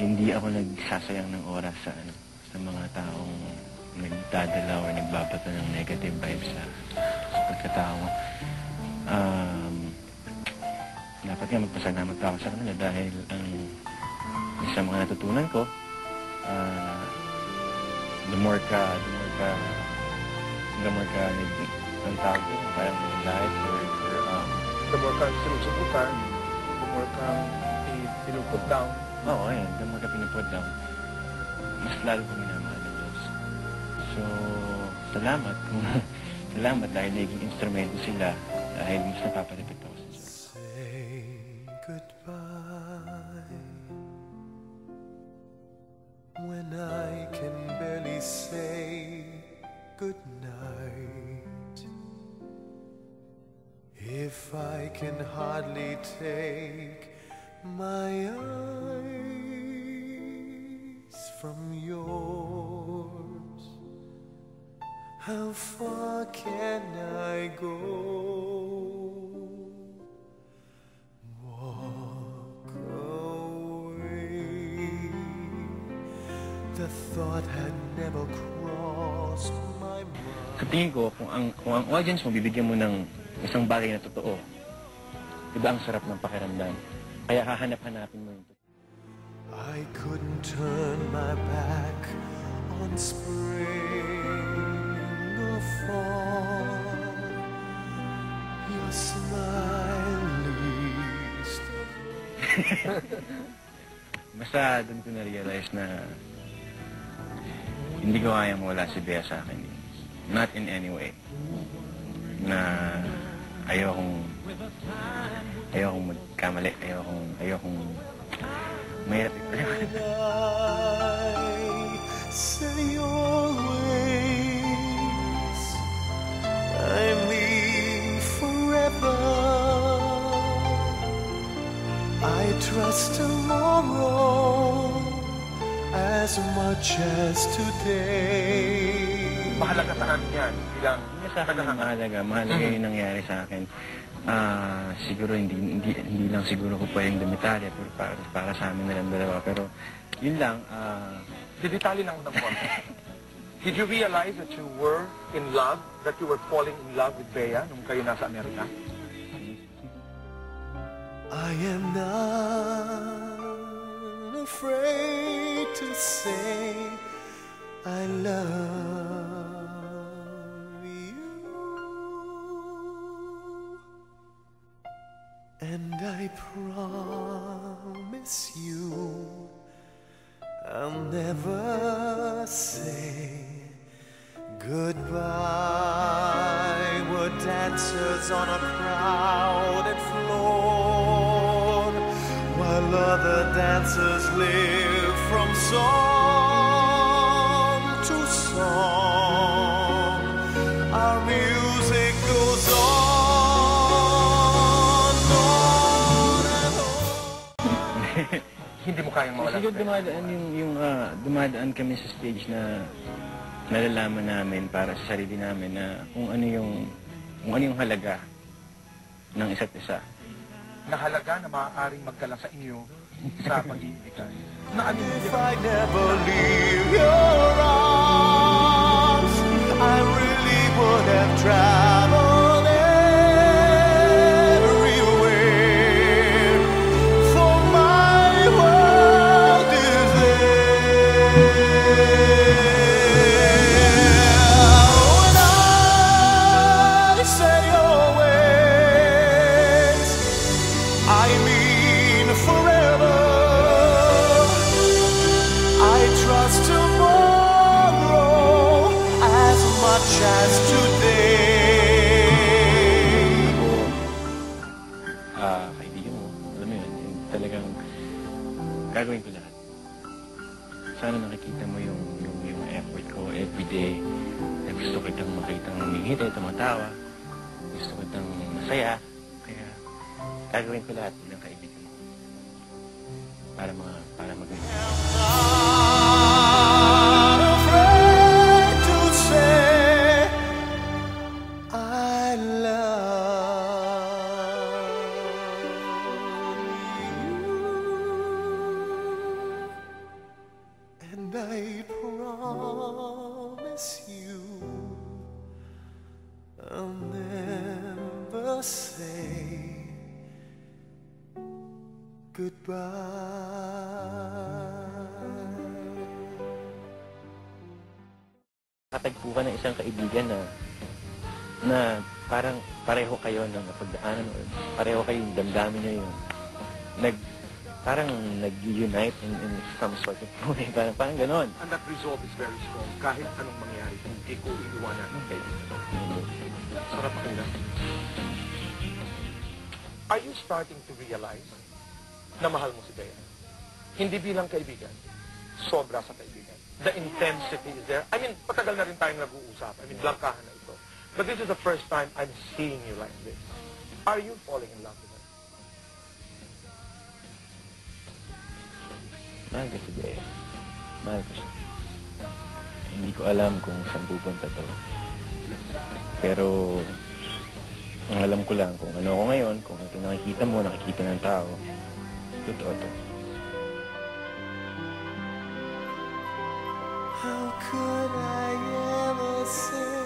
hindi ako nagsasayang ng oras sa mga taong nagdadala o nagbabato ng negative vibes sa pagkatao. Dapat nga magpasalamat pa ako sa kanila dahil sa mga natutunan ko, the more ka ang tawag ko, parang life or the more kang sinusubukan, the more kang pinuput down. Oo, ayun, the more ka pinuput down, mas lalo ko minamahal ng Diyos. So, salamat salamat dahil naging instrumento sila dahil mas napapalapit ako sa Diyos. Say goodbye when I can barely say goodnight. If I can hardly take my eyes from yours, how far can I go? Walk away. The thought had never crossed my mind. Sa tingin ko, kung ang audience mo, bibigyan mo ng isang bagay na totoo, diba ang sarap ng pakiramdam? Kaya hahanap-hanapin mo yung totoo. I couldn't turn my back on spring or fall. Your smile least of all. Basta doon ko na-realize na hindi ko kayang mawala si Bea sa akin. Not in any way. Na ayokong magkamali, ayokong mahirap ipaliwanag. Say always, I mean forever. I trust tomorrow as much as today. Mahalaga sa akin yan, bilang Sa akin ang mahalaga yung nangyari sa akin. Siguro hindi lang siguro ko pwedeng dumitalya para sa amin nilang dalawa. Pero yun lang. Didetali lang ng konti. Did you realize that you were in love, that you were falling in love with Bea nung kayo nasa Amerika? I am not afraid to say I love you, and I promise you I'll never say goodbye. We're dancers on a crowded floor, while other dancers live from song to song. Our music goes on and on. Hindi mo kayang mawala. Siguro dumadaan kami sa stage na nalalaman namin para sa sarili namin na kung ano yung halaga ng isa't isa. Na halaga na maaaring magdala sa inyo sa pag-iibigan. Na ano If I never leave your arms, I really would have traveled everywhere, for my world is there. When I say always, I mean forever. I trust tomorrow as much as today. Kaibigan mo, alam mo yun, talagang gagawin ko lahat. Sana nakikita mo yung effort ko everyday. Gusto kitang makitang humingiti, tumatawa. Gusto kitang masaya. Kaya gagawin ko lahat bilang kaibigan mo. Para maging. Not afraid to say I love you. goodbye. Katagpo ka ng isang kaibigan na parang pareho kayo ng napagdaanan or pareho kayong damdamin nyo yung parang nag-unite in some sort of way. Parang ganon. And that resolve is very strong. Kahit anong mangyari, hindi ko iiwanan ng kaibigan. Sarap pakinggan. Are you starting to realize na mahal mo si Bea? Hindi bilang kaibigan, sobra sa kaibigan. The intensity is there. I mean, patagal na rin tayong nag-uusap. I mean, blangkahan na ito. But this is the first time I'm seeing you like this. Are you falling in love with her? Mahal ko si Bea. Mahal ko siya. Hindi ko alam kung saan pupunta to. Pero, ang alam ko lang kung ano ako ngayon, kung ito nakikita mo, nakikita ng tao, totoo to. How could I ever say